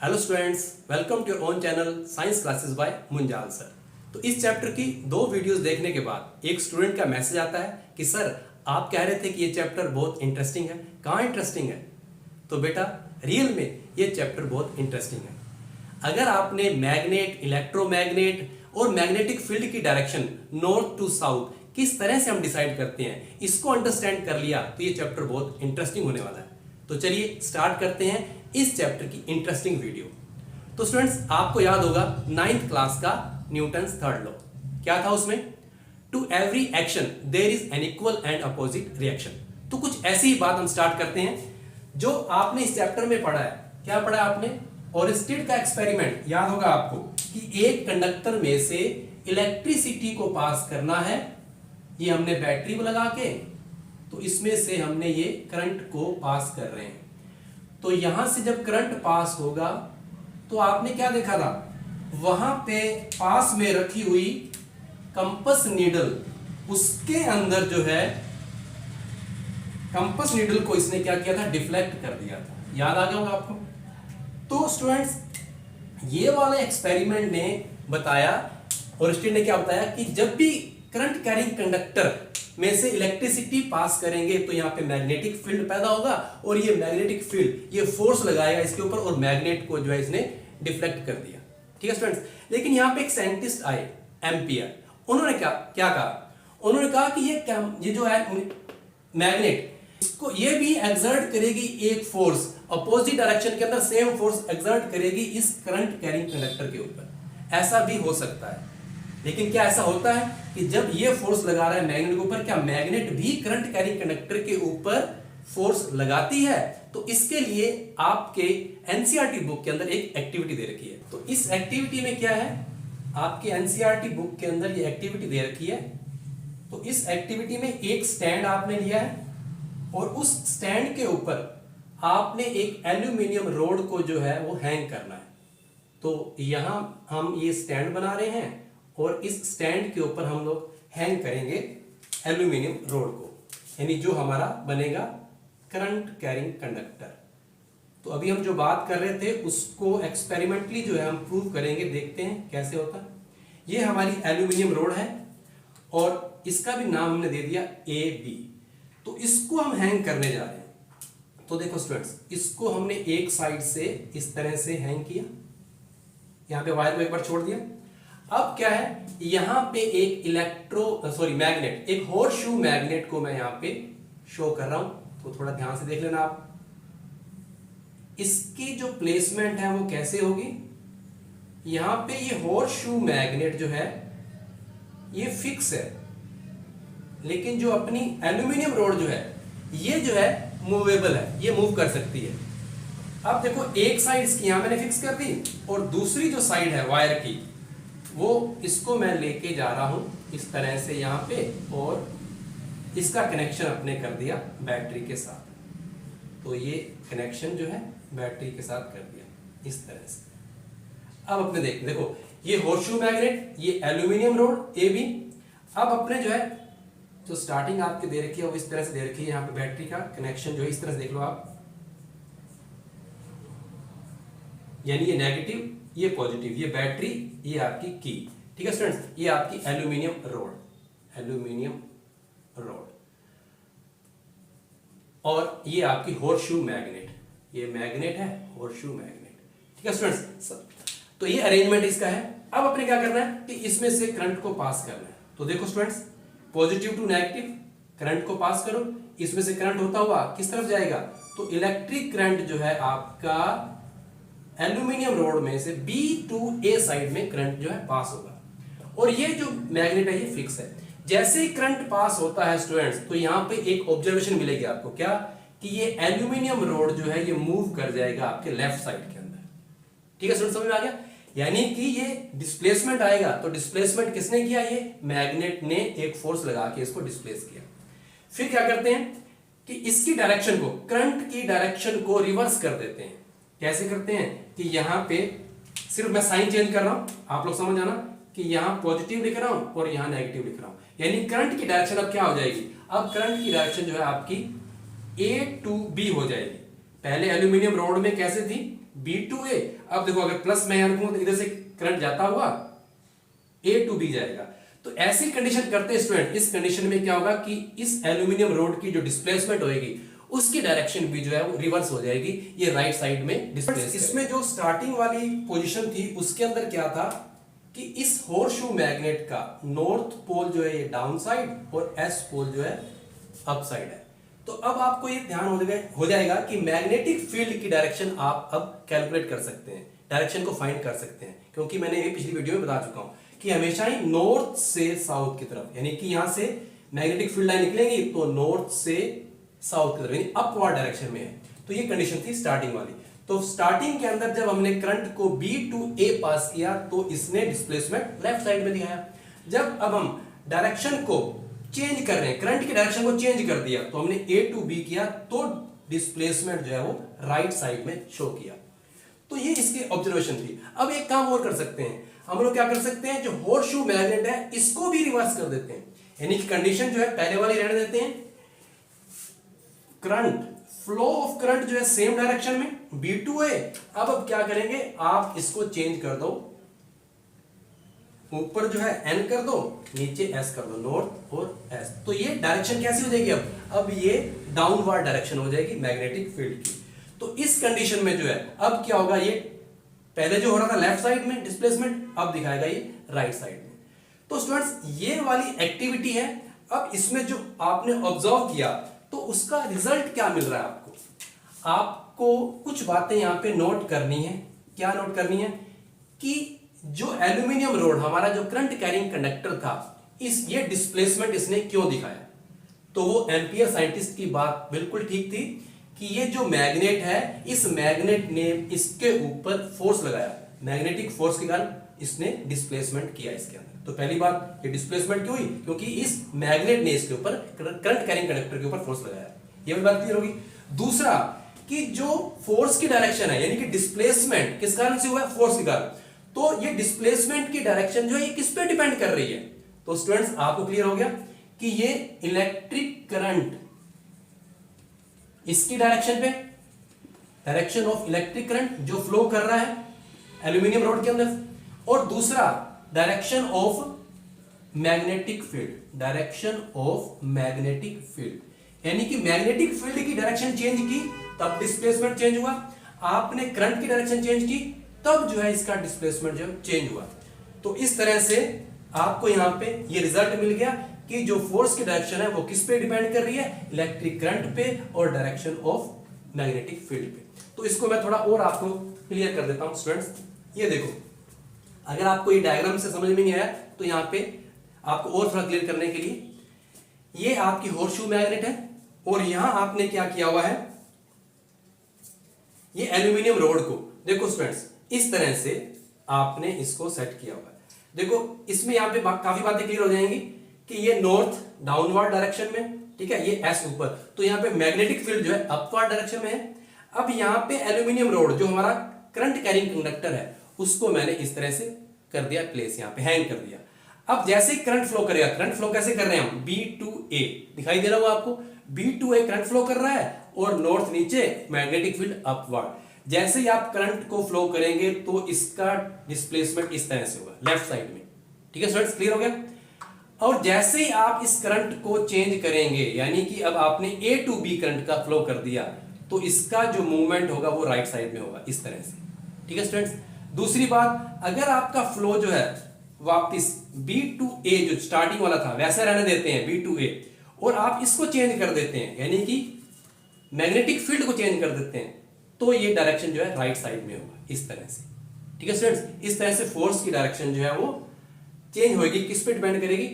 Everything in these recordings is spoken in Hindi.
Hello students, welcome to your own channel science classes by Munjal sir. तो इस चैप्टर की 2 वीडियोस देखने के बाद एक स्टूडेंट का मैसेज आता है कि सर आप कह रहे थे कि ये चैप्टर बहुत इंटरेस्टिंग है। कहाँ इंटरेस्टिंग है? तो बेटा रियल में ये चैप्टर बहुत इंटरेस्टिंग है। अगर आपने मैग्नेट, इलेक्ट्रोमैग्नेट और मैग्नेटिक फील्ड की डायरेक्शन नॉर्थ टू साउथ किस तरह से हम डिसाइड करते हैं, इसको अंडरस्टैंड कर लिया तो ये चैप्टर बहुत इंटरेस्टिंग होने वाला है। तो चलिए स्टार्ट करते हैं इस चैप्टर की इंटरेस्टिंग वीडियो। तो स्टूडेंट्स, आपको याद होगा 9th क्लास का न्यूटन्स थर्ड लॉ। क्या था उसमें? To every action there is an equal and opposite reaction. तो कुछ ऐसी ही बात हम स्टार्ट करते हैं जो आपने इस चैप्टर में पढ़ा है। क्या पढ़ा है आपने? ओरिस्टिड का एक्सपेरिमेंट याद होगा आपको कि एक कंडक्टर में से इलेक्ट्रिसिटी को पास करना है। ये हमने बैटरी को लगा के, तो इसमें से हमने ये करंट को पास कर रहे हैं। तो यहां से जब करंट पास होगा तो आपने क्या देखा था? वहां पे पास में रखी हुई कंपस नीडल, उसके अंदर जो है कंपस नीडल को इसने क्या किया था? डिफ्लेक्ट कर दिया था। याद आ गया होगा आपको। तो स्टूडेंट्स, ये वाले एक्सपेरिमेंट ने बताया, ओरिस्टिड ने क्या बताया कि जब भी करंट कैरिंग कंडक्टर में से इलेक्ट्रिसिटी पास करेंगे तो यहाँ पे मैग्नेटिक फील्ड पैदा होगा और ये मैग्नेटिक फील्ड ये फोर्स लगाएगा इसके ऊपर और मैग्नेट को जो है इसने डिफ्लेक्ट कर दिया। ठीक है स्टूडेंट्स, लेकिन यहाँ पे एक साइंटिस्ट आए, एम्पियर। उन्होंने क्या क्या कहा? उन्होंने कहा कि ये जो है मैग्नेट, इसको ये भी एक्सर्ट करेगी एक फोर्स, अपोजिट डायरेक्शन के अंदर सेम फोर्स एक्सर्ट करेगी इस करंट कैरिंग कंडक्टर के ऊपर। ऐसा भी हो सकता है, लेकिन क्या ऐसा होता है कि जब ये फोर्स लगा रहा है मैग्नेट के ऊपर, क्या मैग्नेट भी करंट कैरिंग कंडक्टर के ऊपर फोर्स लगाती है? तो इसके लिए आपके एनसीईआरटी बुक के अंदर एक एक्टिविटी दे रखी है। तो इस एक्टिविटी में क्या है? आपके एनसीईआरटी बुक के अंदर ये एक्टिविटी दे रखी है। तो इस एक्टिविटी में एक स्टैंड आपने लिया है और उस स्टैंड के ऊपर आपने एक एल्यूमिनियम रोड को जो है वो हैंग करना है। तो यहां हम ये स्टैंड बना रहे हैं और इस स्टैंड के ऊपर हम लोग हैंग करेंगे एल्यूमिनियम रोड को, यानी जो हमारा बनेगा करंट कैरिंग कंडक्टर। तो अभी हम जो बात कर रहे थे उसको एक्सपेरिमेंटली जो है हम प्रूव करेंगे, देखते हैं कैसे होता है। ये हमारी एल्यूमिनियम रोड है और इसका भी नाम हमने दे दिया ए बी। तो इसको हम हैंग करने जा रहे हैं। तो देखो स्टूडेंट्स, इसको हमने एक साइड से इस तरह से हैंग किया, यहां पे वायर को एक बार छोड़ दिया। अब क्या है, यहां पे एक मैग्नेट, एक हॉर्सशू मैग्नेट को मैं यहां पे शो कर रहा हूं। तो थोड़ा ध्यान से देख लेना आप। इसकी जो प्लेसमेंट है वो कैसे होगी? यहां पे ये हॉर्सशू मैग्नेट जो है ये फिक्स है, लेकिन जो अपनी एल्यूमिनियम रोड जो है ये जो है मूवेबल है, ये मूव कर सकती है। अब देखो, एक साइड इसकी यहां मैंने फिक्स कर दी और दूसरी जो साइड है वायर की, वो इसको मैं लेके जा रहा हूं इस तरह से यहां पे, और इसका कनेक्शन अपने कर दिया बैटरी के साथ। तो ये कनेक्शन जो है बैटरी के साथ कर दिया इस तरह से। अब अपने देखो ये हॉर्सशू मैग्नेट, ये एल्यूमिनियम रोड ए बी। अब अपने जो है जो स्टार्टिंग आपके दे रखी है वो इस तरह से दे रखी है। यहाँ पे बैटरी का कनेक्शन जो है इस तरह से देख लो आप, यानी ये नेगेटिव, ये पॉजिटिव, ये बैटरी, ये आपकी की। ठीक है स्टूडेंट्स, ये आपकी एल्यूमिनियम रोड और ये आपकी हॉर्सशू मैग्नेट, ये मैग्नेट है, हॉर्सशू मैग्नेट। ठीक है स्टूडेंट्स, तो ये अरेंजमेंट इसका है। अब अपने क्या करना है कि इसमें से करंट को पास करना है। तो देखो students, positive to negative current को पास करो, इसमें से करंट होता हुआ किस तरफ जाएगा? तो इलेक्ट्रिक करंट जो है आपका एल्यूमिनियम रोड में से बी टू ए साइड में करंट जो है पास होगा, और ये जो मैग्नेट है ये फिक्स है। जैसे ही करंट पास होता है स्टूडेंट्स, तो यहां पे एक ऑब्जर्वेशन मिलेगी आपको, क्या कि ये एल्यूमिनियम रोड जो है ये मूव कर जाएगा आपके लेफ्ट साइड के अंदर। ठीक है स्टूडेंट्स, समझ में आ गया? यानी कि ये डिस्प्लेसमेंट आएगा, तो डिस्प्लेसमेंट किसने किया? ये मैग्नेट ने एक फोर्स लगा के इसको डिस्प्लेस किया। फिर क्या करते हैं कि इसकी डायरेक्शन को, करंट की डायरेक्शन को रिवर्स कर देते हैं। कैसे करते हैं कि यहां पे सिर्फ मैं साइन चेंज कर रहा हूं, आप लोग समझ आना कि यहां पॉजिटिव लिख रहा हूं और यहां नेगेटिव लिख रहा हूं, यानी करंट की डायरेक्शन अब क्या हो जाएगी? अब करंट की डायरेक्शन जो है आपकी ए टू बी हो जाएगी। पहले एल्यूमिनियम रोड में कैसे थी, B2A, अब देखो अगर प्लस मैं यहां रखूंगा तो इधर से करंट जाता हुआ A to B जाएगा। तो ऐसी कंडीशन करते हैं स्टूडेंट, इस कंडीशन में क्या होगा कि इस एल्यूमिनियम रोड की जो डिस्प्लेसमेंट होगी उसकी डायरेक्शन भी जो है वो रिवर्स हो जाएगी, ये राइट साइड में डिस्प्लेस। इसमें जो स्टार्टिंग वाली पोजीशन थी उसके अंदर क्या था कि इस हॉर्सशू मैग्नेट का नॉर्थ पोल जो है ये डाउन साइड और एस पोल जो है अप साइड है। तो अब आपको ये ध्यान हो जाएगा कि मैग्नेटिक फील्ड की डायरेक्शन आप अब कैलकुलेट कर सकते हैं, डायरेक्शन को फाइंड कर सकते हैं, क्योंकि मैंने ये पिछली वीडियो में बता चुका हूं कि हमेशा ही नॉर्थ से साउथ की तरफ, यानी कि यहां से मैग्नेटिक फील्ड लाइन निकलेंगी तो नॉर्थ से साउथ की तरफ यानी अपवर्ड डायरेक्शन में है। तो ये कंडीशन थी स्टार्टिंग वाली। तो स्टार्टिंग के अंदर जब हमने करंट को B to A पास किया तो इसने डिस्प्लेसमेंट लेफ्ट साइड में दिखाया। जब अब हम डायरेक्शन को चेंज कर रहे हैं, करंट की डायरेक्शन को चेंज कर दिया तो हमने A to B किया तो डिस्प्लेसमेंट जो है वो राइट साइड में शो किया। तो ये इसकी ऑब्जर्वेशन थी। अब एक काम और कर सकते हैं, हम लोग क्या कर सकते हैं, जो हॉर्सशू मैग्नेट है इसको भी रिवर्स कर देते हैं, यानी कि कंडीशन जो है पहले वाली रहने देते हैं, करंट फ्लो ऑफ करंट जो है सेम डायरेक्शन में B2A। अब क्या करेंगे, आप इसको चेंज कर दो, ऊपर जो है N कर दो, नीचे S कर दो, नॉर्थ और S। तो ये डायरेक्शन कैसी हो जाएगी, अब ये डाउनवर्ड डायरेक्शन हो जाएगी मैग्नेटिक फील्ड की। तो इस कंडीशन में जो है अब क्या होगा, ये पहले जो हो रहा था लेफ्ट साइड में डिस्प्लेसमेंट, अब दिखाएगा ये राइट साइड में। तो स्टूडेंट्स ये वाली एक्टिविटी है। अब इसमें जो आपने ऑब्जर्व किया तो उसका रिजल्ट क्या मिल रहा है आपको, आपको कुछ बातें यहां पे नोट करनी है। क्या नोट करनी है कि जो एल्यूमिनियम रोड हमारा जो करंट कैरिंग कंडक्टर था, ये डिस्प्लेसमेंट इसने क्यों दिखाया। तो वो एम्पियर साइंटिस्ट की बात बिल्कुल ठीक थी कि ये जो मैग्नेट है, इस मैग्नेट ने इसके ऊपर फोर्स लगाया, मैग्नेटिक फोर्स के कारण इसने डिस्प्लेसमेंट किया इसके अंदर। तो पहली बात, ये डिस्प्लेसमेंट क्यों हुई, क्योंकि इस मैग्नेट ने इसके ऊपर करंट कैरिंग कंडक्टर के ऊपर फोर्स लगाया। ये भी बात क्लियर होगी। दूसरा कि जो फोर्स की डायरेक्शन है, यानी कि डिस्प्लेसमेंट किस कारण से हुआ है, फोर्स के कारण। तो ये डिस्प्लेसमेंट की डायरेक्शन जो है ये किस पे डिपेंड कर रही है। तो स्टूडेंट्स आपको क्लियर हो गया कि ये इलेक्ट्रिक करंट इसकी डायरेक्शन पे, डायरेक्शन ऑफ इलेक्ट्रिक करंट जो फ्लो कर रहा है एल्यूमिनियम रोड के अंदर, और दूसरा direction of magnetic field, direction of magnetic field, यानी कि मैग्नेटिक फील्ड की डायरेक्शन चेंज की तब डिस्प्लेसमेंट चेंज हुआ, आपने करंट की डायरेक्शन चेंज की तब जो है इसका डिस्प्लेसमेंट जो चेंज हुआ। तो इस तरह से आपको यहां पे ये रिजल्ट मिल गया कि जो फोर्स की डायरेक्शन है वो किस पे डिपेंड कर रही है, इलेक्ट्रिक करंट पे और डायरेक्शन ऑफ मैग्नेटिक फील्ड पे। तो इसको मैं थोड़ा और आपको क्लियर कर देता हूं स्टूडेंट्स। ये देखो, अगर आपको ये डायग्राम से समझ में नहीं आया तो यहां पे आपको और थोड़ा क्लियर करने के लिए, ये आपकी हॉर्सशू मैग्नेट है और यहां आपने क्या किया हुआ है, ये एल्यूमिनियम रोड को देखो स्टूडेंट्स इस तरह से आपने इसको सेट किया हुआ है। देखो इसमें यहां पे काफी बातें क्लियर हो जाएंगी कि ये नॉर्थ डाउनवर्ड डायरेक्शन में, ठीक है, ये एस ऊपर, तो यहां पे मैग्नेटिक फील्ड जो है अपवर्ड डायरेक्शन में है। अब यहां पे एल्यूमिनियम रोड जो हमारा करंट कैरिंग कंडक्टर है उसको मैंने इस तरह से कर दिया प्लेस, यहां पे हैंग कर दिया। अब जैसे ही करंट फ्लो करेगा, करंट फ्लो कैसे कर रहे हैं हम, B2A दिखाई दे रहा होगा आपको, B2A करंट फ्लो कर रहा है और नॉर्थ नीचे, मैग्नेटिक फील्ड अपवर्ड। जैसे ही आप करंट को फ्लो करेंगे तो इसका डिस्प्लेसमेंट इस तरह से होगा लेफ्ट साइड में, ठीक है स्टूडेंट्स, क्लियर हो गया। और जैसे ही आप इस करंट को चेंज करेंगे, यानी कि अब आपने A to B करंट का फ्लो कर दिया तो इसका जो मूवमेंट होगा वो राइट साइड में होगा इस तरह से, ठीक है स्टूडेंट्स। दूसरी बात, अगर आपका फ्लो जो है वापस B2A जो स्टार्टिंग वाला था वैसा रहने देते हैं B2A, और आप इसको चेंज कर देते हैं यानी कि मैग्नेटिक फील्ड को चेंज कर देते हैं, तो ये डायरेक्शन जो है राइट साइड में होगा इस तरह से, ठीक है स्टूडेंट्स। इस तरह से फोर्स की डायरेक्शन जो है वो चेंज होगी, किस पे डिपेंड करेगी,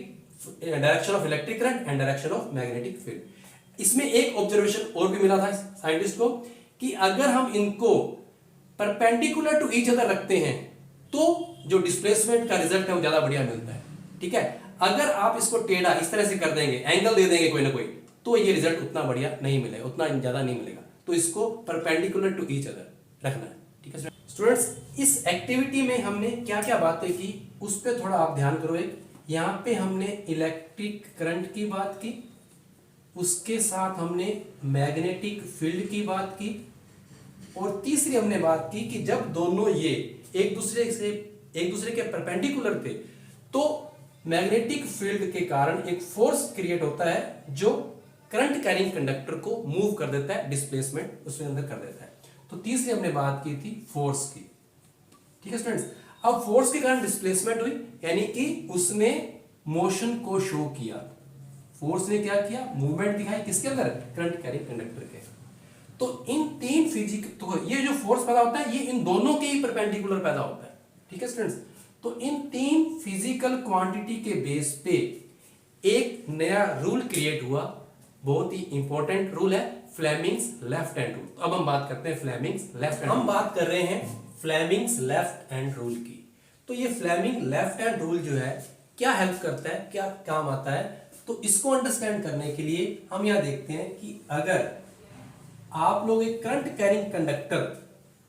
direction of electric current and direction of magnetic field. इसमें एक ऑब्जर्वेशन और भी मिला था साइंटिस्ट को कि अगर हम इनको परपेंडिकुलर टू ईच अदर रखते हैं तो जो डिस्प्लेसमेंट का रिजल्ट है वो ज्यादा बढ़िया मिलता है, ठीक है। अगर आप इसको टेढ़ा इस तरह से कर देंगे, एंगल दे देंगे कोई ना कोई, तो ये रिजल्ट उतना बढ़िया नहीं मिलेगा, उतना ज्यादा नहीं मिलेगा। तो इसको परपेंडिकुलर टू ईच अदर रखना है, ठीक है स्टूडेंट्स। इस एक्टिविटी में हमने क्या क्या बातें की उस पर थोड़ा आप ध्यान करो। एक यहां पे हमने इलेक्ट्रिक करंट की बात की, उसके साथ हमने मैग्नेटिक फील्ड की बात की, और तीसरी हमने बात की कि जब दोनों ये एक दूसरे के परपेंडिकुलर थे तो मैग्नेटिक फील्ड के कारण एक फोर्स क्रिएट होता है जो करंट कैरिंग कंडक्टर को मूव कर देता है, डिस्प्लेसमेंट उसके अंदर कर देता है। तो तीसरी हमने बात की थी फोर्स की। ठीक है स्टूडेंट्स, अब फोर्स के कारण डिस्प्लेसमेंट हुई, यानी कि उसने मोशन को शो किया। फोर्स ने क्या किया, मूवमेंट दिखाई किसके अंदर, करंट कैरिंग कंडक्टर के। तो इन तीन तो ये जो फोर्स पैदा होता है ये इन दोनों के ही परपेंडिकुलर पैदा होता है। ठीक है स्टूडेंट्स, तो इन तीन फिजिकल क्वांटिटी के बेस पे एक नया रूल क्रिएट हुआ, बहुत ही इंपॉर्टेंट रूल है, फ्लेमिंग्स लेफ्ट हैंड रूल। तो अब हम बात करते हैं फ्लेमिंग्स लेफ्ट हैंड, हम बात कर रहे हैं फ्लेमिंग्स लेफ्ट हैंड रूल की। तो ये फ्लेमिंग लेफ्ट हैंड रूल जो है क्या हेल्प करता है, क्या काम आता है, तो इसको अंडरस्टैंड करने के लिए हम यहां देखते हैं कि अगर आप लोग एक करंट कैरिंग कंडक्टर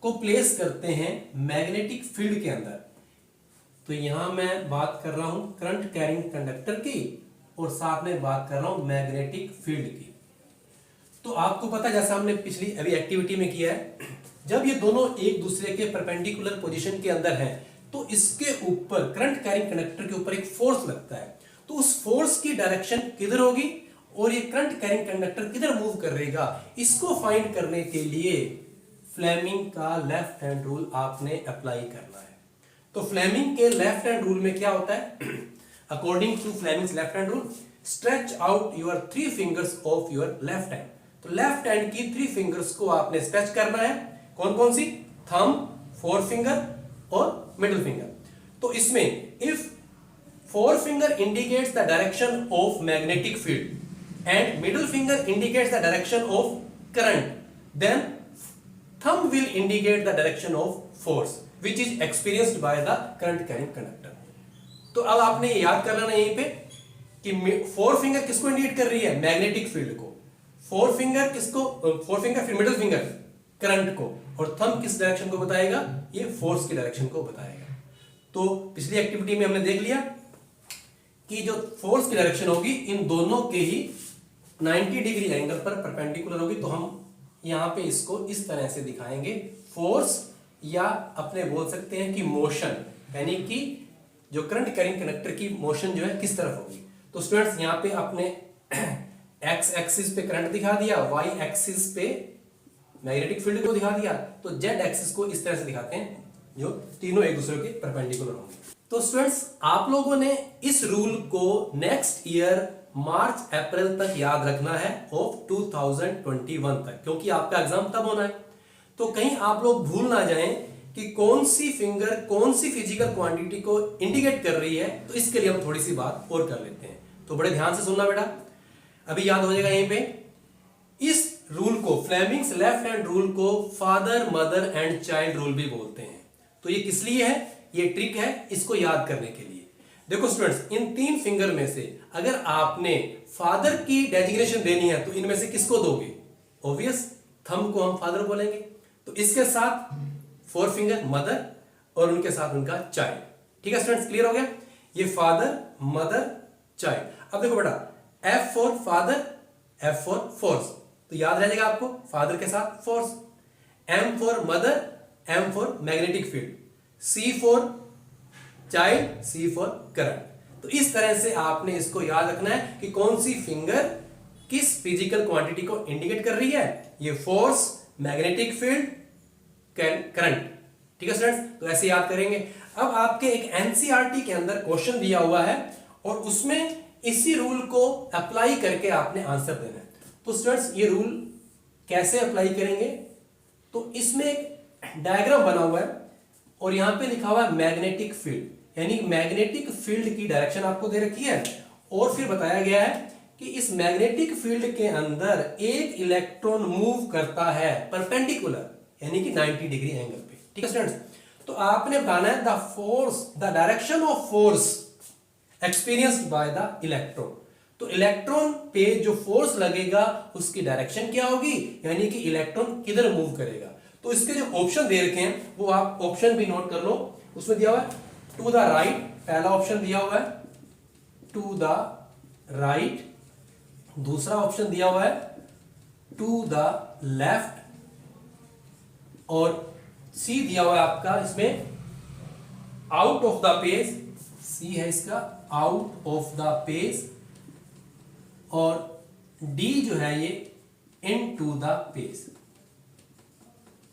को प्लेस करते हैं मैग्नेटिक फील्ड के अंदर, तो यहां मैं बात कर रहा हूं करंट कैरिंग कंडक्टर की और साथ में बात कर रहा हूं मैग्नेटिक फील्ड की। तो आपको पता है जैसा हमने पिछली अभी एक्टिविटी में किया है, जब ये दोनों एक दूसरे के परपेंडिकुलर पोजीशन के अंदर हैं तो इसके ऊपर करंट कैरिंग कंडक्टर के ऊपर एक फोर्स लगता है, तो उस फोर्स की डायरेक्शन किधर होगी और ये करंट कैरिंग कंडक्टर किधर मूव करेगा, इसको फाइंड करने के लिए फ्लेमिंग का लेफ्ट हैंड रूल आपने अप्लाई करना है। तो फ्लेमिंग के लेफ्ट हैंड रूल में क्या होता है, according to Fleming's left hand rule, stretch out your 3 fingers of your left hand. तो लेफ्ट हैंड की 3 फिंगर्स को आपने स्ट्रेच करना है, कौन कौन सी, थंब, फोर फिंगर और मिडिल फिंगर। तो इसमें if forefinger indicates the direction of magnetic field and middle finger indicates the direction of current, then thumb will indicate the direction of force which is experienced by the current carrying conductor. तो अब आपने याद कर लेना यहीं पे कि फोर फिंगर किसको इंडिकेट कर रही है, मैग्नेटिक फील्ड को, फोर फिंगर किसको, फोर फिंगर फिर मिडिल फिंगर करंट को, और थंब किस डायरेक्शन को बताएगा, ये फोर्स की डायरेक्शन को बताएगा। तो पिछली एक्टिविटी में हमने देख लिया कि जो फोर्स की डायरेक्शन होगी इन दोनों के ही 90 डिग्री एंगल पर परपेंडिकुलर होगी। तो हम यहां पे इसको इस तरह से दिखाएंगे, फोर्स या अपने बोल सकते हैं कि मोशन, यानी कि जो करंट कैरिंग कंडक्टर की मोशन जो है किस तरफ होगी। तो स्टूडेंट्स यहां पे आपने एक्स एक्सिस पे करंट दिखा दिया, वाई एक्सिस पे मैग्नेटिक फील्ड को दिखा दिया, तो जेड एक्सिस को इस तरह से दिखाते हैं जो तीनों एक दूसरे के परपेंडिकुलर होंगे। तो स्टूडेंट्स आप लोगों ने इस रूल को नेक्स्ट ईयर मार्च अप्रैल तक याद रखना है ऑफ 2021 तक, क्योंकि आपका एग्जाम तब होना है। तो कहीं आप लोग भूल ना जाएं कि कौन सी फिंगर कौन सी फिजिकल क्वांटिटी को इंडिकेट कर रही है। तो इसके लिए हम थोड़ी सी बात और कर लेते हैं, तो बड़े ध्यान से सुनना बेटा, अभी याद हो जाएगा यहीं पे। इस रूल को, फ्लेमिंग्स लेफ्ट हैंड रूल को father mother and child rule भी बोलते हैं। तो ये किस लिए है, ये ट्रिक है इसको याद करने के लिए। देखो स्टूडेंट्स, इन 3 फिंगर में से अगर आपने फादर की डेजिग्नेशन देनी है तो इनमें से किसको दोगे, ऑब्वियस थंब को हम फादर बोलेंगे, तो इसके साथ 4 फिंगर मदर और उनके साथ उनका चाइल्ड। ठीक है स्टूडेंट्स, क्लियर हो गया, ये फादर मदर चाइल्ड। अब देखो बेटा, F for father, F for force, तो याद रहेगा आपको फादर के साथ force, M for mother, M for magnetic field, C for child, C for current. तो इस तरह से आपने इसको याद रखना है कि कौन सी फिंगर किस फिजिकल क्वांटिटी को इंडिकेट कर रही है, ये फोर्स, मैग्नेटिक फील्ड, करंट। ठीक है स्टूडेंट्स, तो ऐसे याद करेंगे। अब आपके एक एनसीईआरटी के अंदर क्वेश्चन दिया हुआ है और उसमें इसी रूल को अप्लाई करके आपने आंसर देना है। तो स्टूडेंट्स ये रूल कैसे अप्लाई करेंगे, तो इसमें एक डायग्राम बना हुआ है और यहां पे लिखा हुआ है मैग्नेटिक फील्ड, यानी मैग्नेटिक फील्ड की डायरेक्शन आपको दे रखी है और फिर बताया गया है कि इस मैग्नेटिक फील्ड के अंदर एक इलेक्ट्रॉन मूव करता है परपेंडिकुलर, यानी कि 90 डिग्री एंगल पे। ठीक है स्टूडेंट्स, तो आपने बताना है the force, the direction of force experienced by the electron. तो इलेक्ट्रॉन पे जो फोर्स लगेगा उसकी डायरेक्शन क्या होगी, यानी कि इलेक्ट्रॉन किधर मूव करेगा। तो इसके जो ऑप्शन दे रखे हैं वो आप ऑप्शन भी नोट कर लो, उसमें दिया हुआ है टू द राइट, पहला ऑप्शन दिया हुआ है टू द राइट, दूसरा ऑप्शन दिया हुआ है टू द लेफ्ट और सी दिया हुआ है आपका इसमें आउट ऑफ द पेज, सी है इसका आउट ऑफ द पेज, और डी जो है ये इनटू द पेज।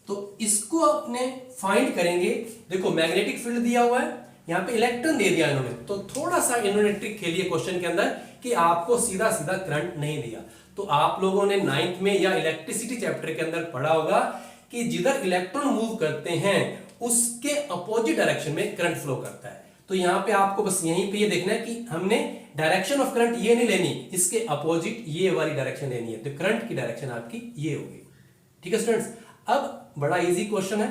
तो इसको अपने फाइंड करेंगे। देखो मैग्नेटिक फील्ड दिया हुआ है, यहां पे इलेक्ट्रॉन दे दिया इन्होंने, तो थोड़ा सा इन्होंने ट्रिक खेली है क्वेश्चन के अंदर कि आपको सीधा सीधा करंट नहीं दिया। तो आप लोगों ने 9th में या इलेक्ट्रिसिटी चैप्टर के अंदर पढ़ा होगा कि जिधर इलेक्ट्रॉन मूव करते हैं उसके अपोजिट डायरेक्शन में करंट फ्लो करता है। तो यहां पे आपको बस यहीं पे ये देखना है कि हमने डायरेक्शन ऑफ करंट ये नहीं लेनी, इसके अपोजिट ये वाली डायरेक्शन लेनी है। तो करंट की डायरेक्शन आपकी ये होगी। ठीक है स्टूडेंट्स, अब बड़ा इजी क्वेश्चन है।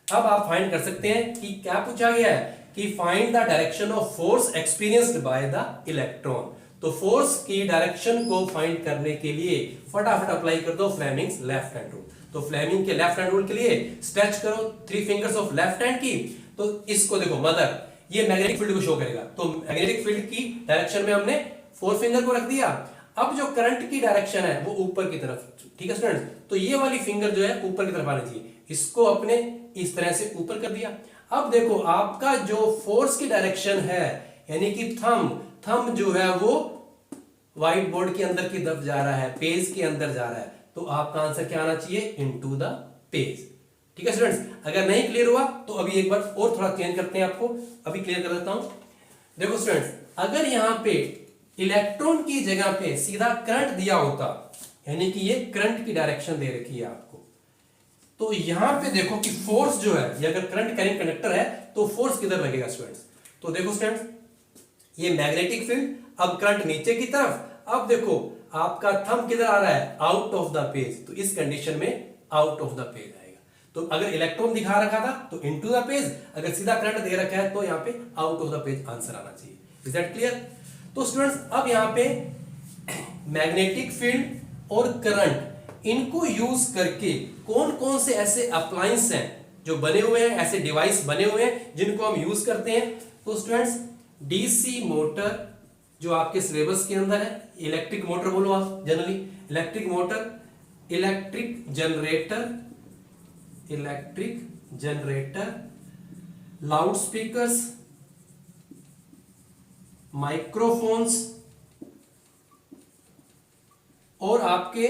अब आप फाइंड कर सकते हैं कि क्या पूछा गया है कि find the direction of force experienced by the electron. तो फोर्स की डायरेक्शन को फाइंड करने के लिए फटाफट अप्लाई कर दो फ्लेमिंग्स लेफ्ट हैंड रूल। तो फ्लेमिंग के लेफ्ट हैंड रूल के लिए स्ट्रेच करो 3 फिंगर्स ऑफ लेफ्ट हैंड की। तो इसको देखो मदर, ये मैग्नेटिक फील्ड को शो करेगा। तो मैग्नेटिक फील्ड की डायरेक्शन में हमने 4 फिंगर को रख दिया। अब जो करंट की डायरेक्शन है वो ऊपर की तरफ। ठीक है स्टूडेंट्स, तो ये वाली फिंगर जो है ऊपर की तरफ आनी चाहिए, इसको अपने इस तरह से ऊपर कर दिया। अब देखो आपका जो फोर्स की डायरेक्शन है यानी कि थंब जो है वो व्हाइट बोर्ड के अंदर की तरफ जा रहा है, पेज के अंदर जा रहा है। तो आपका आंसर क्या आना चाहिए? Into the page. ठीक है स्टूडेंट्स, अगर नहीं क्लियर हुआ तो अभी एक बार और थोड़ा चेंज करते हैं, आपको अभी क्लियर कर देता हूं। देखो स्टूडेंट्स, अगर यहां पे इलेक्ट्रॉन की जगह पे सीधा करंट दिया होता, यानी कि ये करंट की डायरेक्शन दे रखी है आपको, तो यहां पे देखो कि फोर्स जो है, ये अगर करंट कैरिंग कंडक्टर है तो फोर्स किधर लगेगा स्टूडेंट्स? तो देखो स्टूडेंट्स, ये मैग्नेटिक फील्ड, अब करंट नीचे की तरफ। अब देखो आपका थंब किधर आ रहा है? Out of the page. तो इस कंडीशन में आउट ऑफ द पेज आएगा। तो अगर इलेक्ट्रॉन दिखा रखा था तो इनटू द पेज, अगर सीधा करंट दे रखा है तो यहां पे out of the page answer आना चाहिए। Is that clear? तो स्टूडेंट्स, अब यहां पे मैग्नेटिक फील्ड और करंट, इनको यूज करके कौन कौन से ऐसे अप्लायंस हैं जो बने हुए हैं, ऐसे डिवाइस बने हुए हैं जिनको हम यूज करते हैं। तो स्टूडेंट्स, डीसी मोटर जो आपके सिलेबस के अंदर है, इलेक्ट्रिक मोटर बोलो आप generally, electric motor, electric generator, loud speakers, microphones और आपके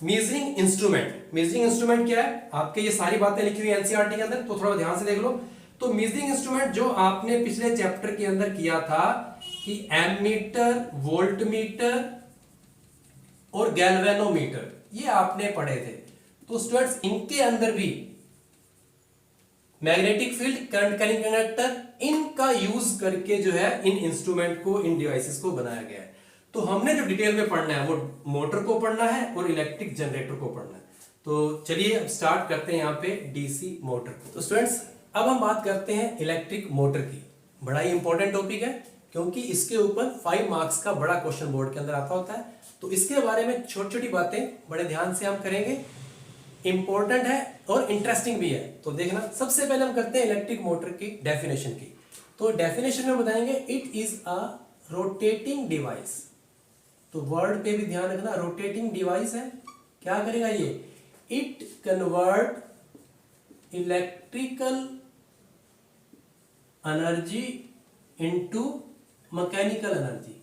मेजरिंग इंस्ट्रूमेंट। मेजरिंग इंस्ट्रूमेंट क्या है? आपके ये सारी बातें लिखी हुई एनसीईआरटी के अंदर, तो थोड़ा ध्यान से देख लो। तो मेजरिंग इंस्ट्रूमेंट जो आपने पिछले चैप्टर के अंदर किया था कि एमीटर, वोल्टमीटर और गैल्वेनोमीटर, ये आपने पढ़े थे। तो स्टूडेंट्स, इनके अंदर भी magnetic field, current carrying conductor, इनका यूज करके जो है इन इंस्ट्रूमेंट को, इन डिवाइसेस को बनाया गया है। तो हमने जो डिटेल में पढ़ना है वो मोटर को पढ़ना है और इलेक्ट्रिक जनरेटर को पढ़ना है। तो चलिए अब स्टार्ट करते हैं यहाँ पे डीसी मोटर को। तो स्टूडेंट्स, अब हम बात करते हैं इलेक्ट्रिक मोटर की। बड़ा ही इंपॉर्टेंट टॉपिक है क्योंकि इसके ऊपर 5 मार्क्स का बड़ा क्वेश्चन बोर्ड के अंदर आता होता है। तो इसके बारे में छोटी छोटी बातें बड़े ध्यान से हम करेंगे, इंपॉर्टेंट है और इंटरेस्टिंग भी है। तो देखना, सबसे पहले हम करते हैं इलेक्ट्रिक मोटर की डेफिनेशन की। तो डेफिनेशन में बताएंगे it is a rotating device. तो वर्ड पे भी ध्यान रखना, रोटेटिंग डिवाइस है। क्या करेगा ये? It convert electrical energy into mechanical energy,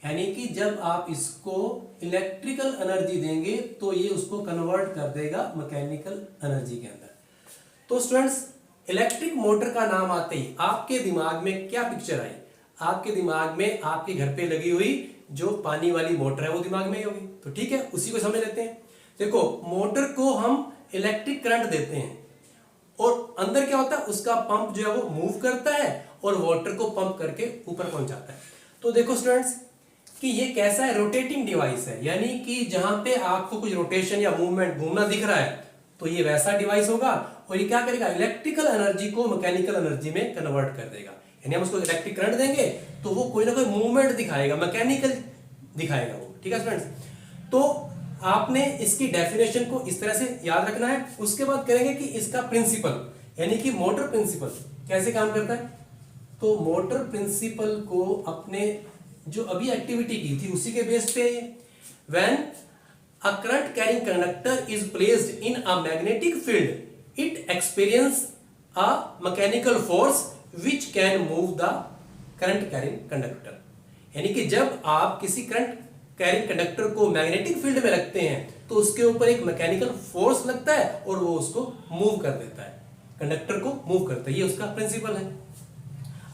यानी कि जब आप इसको इलेक्ट्रिकल एनर्जी देंगे तो ये उसको कन्वर्ट कर देगा मैकेनिकल एनर्जी के अंदर। तो स्टूडेंट्स, इलेक्ट्रिक मोटर का नाम आते ही आपके दिमाग में क्या पिक्चर आई? आपके दिमाग में आपके घर पे लगी हुई जो पानी वाली मोटर है वो दिमाग में ही होगी। तो ठीक है, उसी को समझ लेते हैं। देखो, मोटर को हम इलेक्ट्रिक करंट देते हैं और अंदर क्या होता है, उसका पंप जो है वो मूव करता है और वाटर को पंप करके ऊपर पहुंचाता है। तो देखो स्टूडेंट्स कि ये कैसा है? रोटेटिंग डिवाइस है, यानी कि जहां पे आपको कुछ रोटेशन या मूवमेंट, घूमना दिख रहा है तो ये वैसा डिवाइस होगा। और ये क्या करेगा? इलेक्ट्रिकल एनर्जी को मैकेनिकल एनर्जी में कन्वर्ट कर देगा। यानी हम उसको इलेक्ट्रिक करंट देंगे तो वो कोई ना कोई मूवमेंट दिखाएगा, मैकेनिकल दिखाएगा वो। ठीक है स्टूडेंट्स, तो आपने इसकी डेफिनेशन को इस तरह से याद रखना है। उसके बाद करेंगे कि इसका प्रिंसिपल, यानी कि मोटर प्रिंसिपल कैसे काम करता है। तो मोटर प्रिंसिपल को अपने जो अभी एक्टिविटी की थी उसी के बेस पे, when a current carrying conductor is placed in a magnetic field it experience a mechanical force which can move the current carrying conductor. यानी कि जब आप किसी करंट कैरिंग कंडक्टर को मैग्नेटिक फील्ड में रखते हैं तो उसके ऊपर एक मैकेनिकल फोर्स लगता है और वो उसको मूव कर देता है, कंडक्टर को मूव करता है। ये उसका प्रिंसिपल है।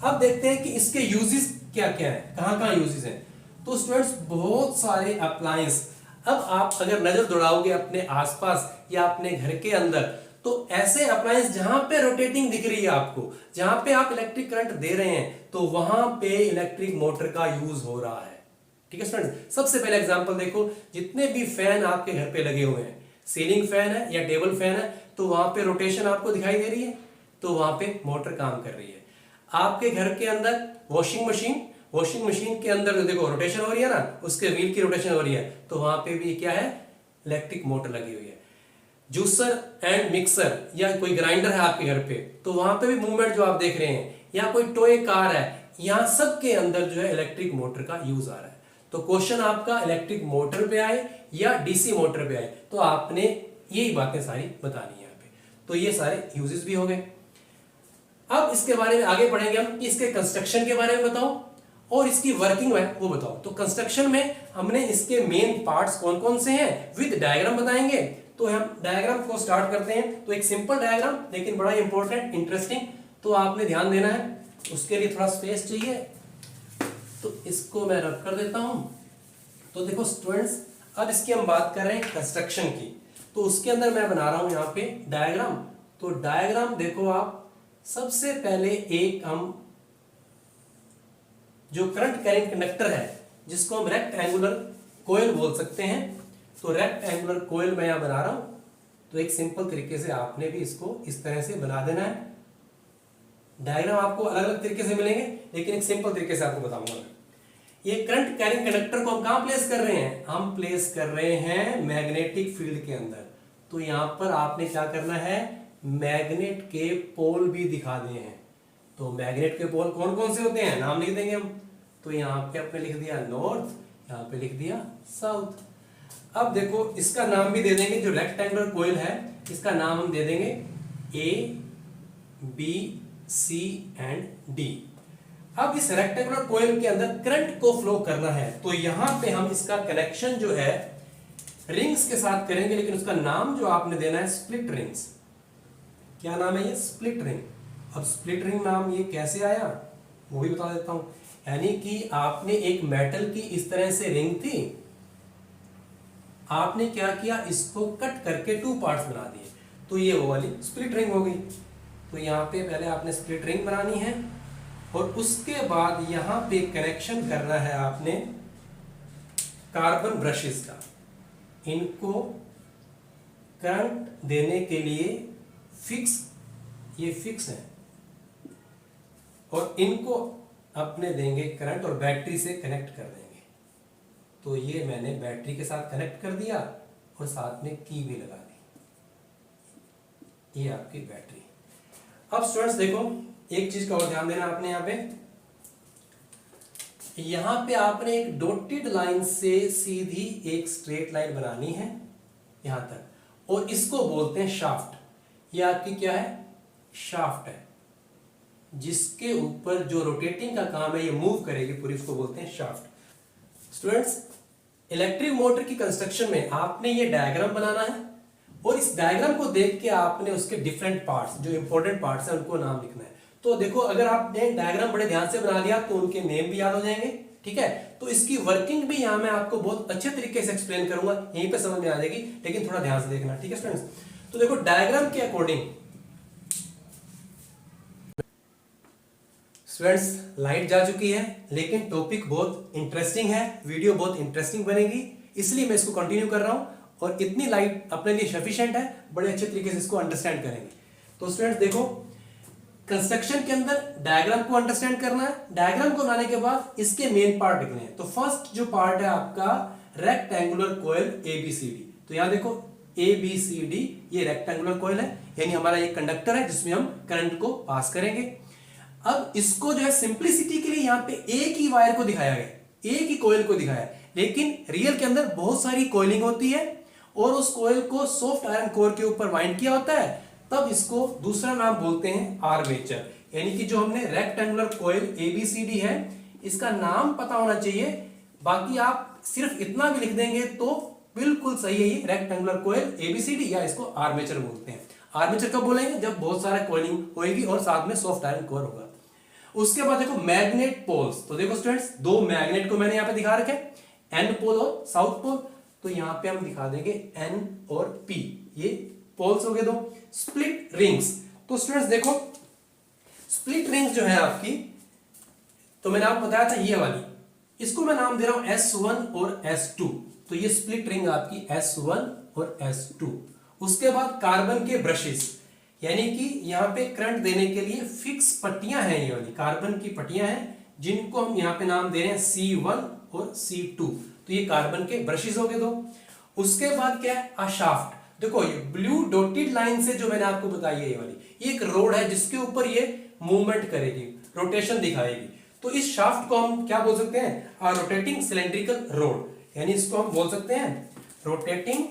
अब देखते हैं कि इसके यूजेस क्या क्या है, कहां कहां यूजेस हैं। तो स्टूडेंट्स बहुत सारे अप्लायंस, अब आप अगर नजर दौड़ाओगे अपने आसपास या अपने घर के अंदर तो ऐसे अप्लायंस जहां पे रोटेटिंग दिख रही है आपको, जहां पे आप इलेक्ट्रिक करंट दे रहे हैं तो वहां पे इलेक्ट्रिक मोटर का यूज हो रहा है। ठीक है स्टूडेंट्स, सबसे पहले एग्जांपल देखो, जितने भी फैन आपके घर पे लगे हुए हैं, सीलिंग फैन है या टेबल फैन है, तो वहां पे रोटेशन आपको दिखाई दे रही है, तो वहां पे मोटर काम कर रही है। आपके घर के अंदर वॉशिंग मशीन के अंदर जो देखो रोटेशन हो रही है ना, उसके व्हील की रोटेशन हो रही है, तो वहां पे भी क्या है, इलेक्ट्रिक मोटर लगी हुई है। जूसर एंड मिक्सर या कोई ग्राइंडर है आपके घर पे, तो वहां पे भी मूवमेंट जो आप देख रहे हैं, या कोई टॉय कार है, यहां सब के अंदर जो है इलेक्ट्रिक मोटर का यूज आ रहा है। तो क्वेश्चन आपका इलेक्ट्रिक मोटर पे आए या डीसी मोटर पे आए, तो आपने यही बातें सारी बतानी है यहाँ पे। तो ये सारे यूजेस भी हो गए। अब इसके बारे में आगे पढ़ेंगे हम कि इसके कंस्ट्रक्शन के बारे में बताओ और इसकी वर्किंग है वो बताओ। तो कंस्ट्रक्शन में हमने इसके मेन पार्ट्स कौन कौन से हैं विद डायग्राम बताएंगे। तो हम डायग्राम को स्टार्ट करते हैं। तो एक सिंपल डायग्राम लेकिन बड़ा इंपॉर्टेंट, इंटरेस्टिंग, तो आपने ध्यान देना है। उसके लिए थोड़ा स्पेस चाहिए, तो इसको मैं रख कर देता हूं। तो देखो स्टूडेंट्स, अब इसकी हम बात कर रहे हैं कंस्ट्रक्शन की, तो उसके अंदर मैं बना रहा हूं यहाँ पे डायग्राम। तो डायग्राम देखो आप, सबसे पहले एक हम जो करंट कैरिंग कंडक्टर है जिसको हम रेक्टेंगुलर कोयल बोल सकते हैं, तो रेक्टेंगुलर कोयल मैं यहां बना रहा हूं। तो एक सिंपल तरीके से आपने भी इसको इस तरह से बना देना है। डायग्राम आपको अलग अलग तरीके से मिलेंगे, लेकिन एक सिंपल तरीके से आपको बताऊंगा। ये करंट कैरिंग कंडक्टर को हम कहां प्लेस कर रहे हैं, हम प्लेस कर रहे हैं मैग्नेटिक फील्ड के अंदर। तो यहां पर आपने क्या करना है, मैग्नेट के पोल भी दिखा दिए हैं। तो मैग्नेट के पोल कौन कौन से होते हैं, नाम लिख देंगे हम। तो यहाँ पे आपने लिख दिया नॉर्थ, यहाँ पे लिख दिया साउथ। अब देखो इसका नाम भी दे देंगे, जो रेक्टेंगुलर कोयल है इसका नाम हम दे देंगे ए, बी, सी एंड डी। अब इस रेक्टेंगुलर कोयल के अंदर करंट को फ्लो करना है, तो यहां पे हम इसका कनेक्शन जो है रिंग्स के साथ करेंगे, लेकिन उसका नाम जो आपने देना है स्प्लिट रिंग्स। क्या नाम है ये, स्प्लिट रिंग। अब स्प्लिट रिंग नाम ये कैसे आया वो भी बता देता हूं। यानी कि आपने एक मेटल की इस तरह से रिंग थी, आपने क्या किया, इसको कट करके टू पार्ट्स बना दिए, तो ये वो वाली स्प्लिट रिंग हो गई। तो यहाँ पे पहले आपने स्प्लिट रिंग बनानी है और उसके बाद यहाँ पे कनेक्शन करना है आपने कार्बन ब्रशेस का। इनको करंट देने के लिए ये फिक्स है और इनको अपने देंगे करंट और बैटरी से कनेक्ट कर देंगे। तो ये मैंने बैटरी के साथ कनेक्ट कर दिया और साथ में की भी लगा दी, ये आपकी बैटरी। अब स्टूडेंट्स देखो, एक चीज का और ध्यान देना आपने यहां पे आपने एक डॉटेड लाइन से सीधी एक स्ट्रेट लाइन बनानी है यहां तक, और इसको बोलते हैं शाफ्ट। ये आपकी क्या है, शाफ्ट है, जिसके ऊपर जो रोटेटिंग का काम है ये मूव करेगी पूरी, इसको बोलते हैं शाफ्ट। स्टूडेंट्स, इलेक्ट्रिक मोटर की कंस्ट्रक्शन में आपने ये डायग्राम बनाना है और इस डायग्राम को देख के आपने उसके डिफरेंट पार्ट्स, जो इंपॉर्टेंट पार्ट्स हैं, उनको नाम लिखना है। तो देखो, अगर आपने डायग्राम बड़े ध्यान से बना लिया तो उनके नेम भी याद हो जाएंगे। ठीक है, तो इसकी वर्किंग भी यहां मैं आपको बहुत अच्छे तरीके से एक्सप्लेन करूंगा, यहीं पे समझ में आ जाएगी, लेकिन थोड़ा ध्यान से देखना। ठीक है स्टूडेंट्स, तो देखो डायग्राम के अकॉर्डिंग स्टूडेंट्स लाइट जा चुकी है, लेकिन टॉपिक बहुत इंटरेस्टिंग है, वीडियो बहुत इंटरेस्टिंग बनेगी, इसलिए मैं इसको कंटिन्यू कर रहा हूं और इतनी लाइट अपने लिए सफिशिएंट है, बड़े अच्छे तरीके से इसको अंडरस्टैंड करेंगे। तो स्टूडेंट्स देखो, कंस्ट्रक्शन के अंदर डायग्राम को अंडरस्टैंड करना है, डायग्राम को बनाने के बाद इसके मेन पार्ट लिखने हैं। तो फर्स्ट जो पार्ट है आपका रेक्टेंगुलर कॉइल ABCD। तो यहां देखो ABCD, ये रेक्टेंगुलर कॉइल है, यानी हमारा ये कंडक्टर है जिसमें हम करंट को पास करेंगे। अब इसको जो है सिंप्लिसिटी के लिए यहाँ पे एक ही वायर को दिखाया गया, एक ही कॉइल को दिखाया है, लेकिन रियल के अंदर बहुत सारी कॉइलिंग होती है और उस कॉइल को सॉफ्ट आयरन कोर के ऊपर वाइंड किया होता है, तब इसको दूसरा नाम बोलते हैं आर्मेचर। यानी कि जो हमने रेक्टेंगुलर कॉइल एबीसीडी है, इसका नाम पता होना चाहिए, बाकी आप सिर्फ इतना भी लिख देंगे तो बिल्कुल सही है, ये रेक्टेंगुलर कॉइल एबीसीडी, या इसको आर्मेचर बोलते हैं। आर्मेचर कब बोलेंगे? जब बहुत सारा कॉइलिंग होगी और साथ में सॉफ्ट आयरन कोर होगा। उसके बाद देखो मैग्नेट पोल्स। तो देखो स्टूडेंट्स, दो मैग्नेट को मैंने यहां पे दिखा रखे, एन पोल और साउथ पोल। तो यहां पे हम दिखा देंगे एन और पी, ये पोल्स हो गए दो। Split rings. तो स्टूडेंट्स देखो, स्प्लिट रिंग्स जो है आपकी, तो मैंने आपको बताया था ये वाली, इसको मैं नाम दे रहा हूं S1 और S2। तो ये स्प्लिट रिंग आपकी S1 और S2। उसके बाद कार्बन के ब्रशेस, यानी कि यहां पे करंट देने के लिए फिक्स पट्टियां हैं, ये वाली कार्बन की पट्टियां हैं, जिनको हम यहां पे नाम दे रहे हैं C1 और C2। तो ये कार्बन के ब्रशेस हो गए दो। उसके बाद क्या है? शाफ्ट। देखो ये ब्लू डॉटेड लाइन से जो मैंने आपको बताई है, ये वाली, ये एक रोड है जिसके ऊपर ये मूवमेंट करेगी, रोटेशन दिखाएगी। तो इस शाफ्ट को हम क्या बोल सकते हैं? रोटेटिंग सिलेंड्रिकल रोड, यानी इसको हम बोल सकते हैं रोटेटिंग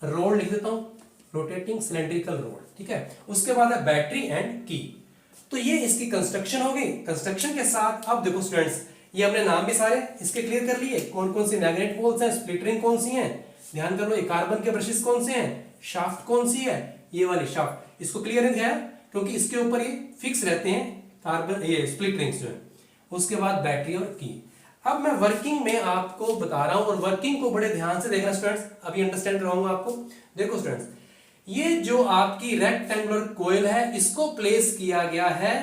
रोड, लिख देता हूं, रोटेटिंग सिलेंड्रिकल रोड। ठीक है। उसके बाद है बैटरी एंड की। तो ये इसकी कंस्ट्रक्शन हो गई। कंस्ट्रक्शन के साथ अब देखो स्टूडेंट्स, ये हमने नाम भी सारे इसके क्लियर कर लिए, कौन कौन सी मैग्नेट पोल्स हैं, स्प्लिट रिंग कौन सी हैं, ध्यान कर लो, ये कार्बन के ब्रशेस कौन से हैं, शाफ्ट कौन सी है, ये वाली शाफ्ट, इसको क्लियर है क्योंकि इसके ऊपर ये फिक्स रहते हैं कार्बन, ये स्प्लिट रिंग्स जो है। उसके बाद बैटरी और की। अब मैं वर्किंग में आपको बता रहा हूं, और वर्किंग को बड़े ध्यान से देखना स्टूडेंट्स, अभी अंडरस्टैंड कराऊंगा आपको। देखो स्टूडेंट्स, ये जो आपकी रेक्टेंगुलर कोयल है, इसको प्लेस किया गया है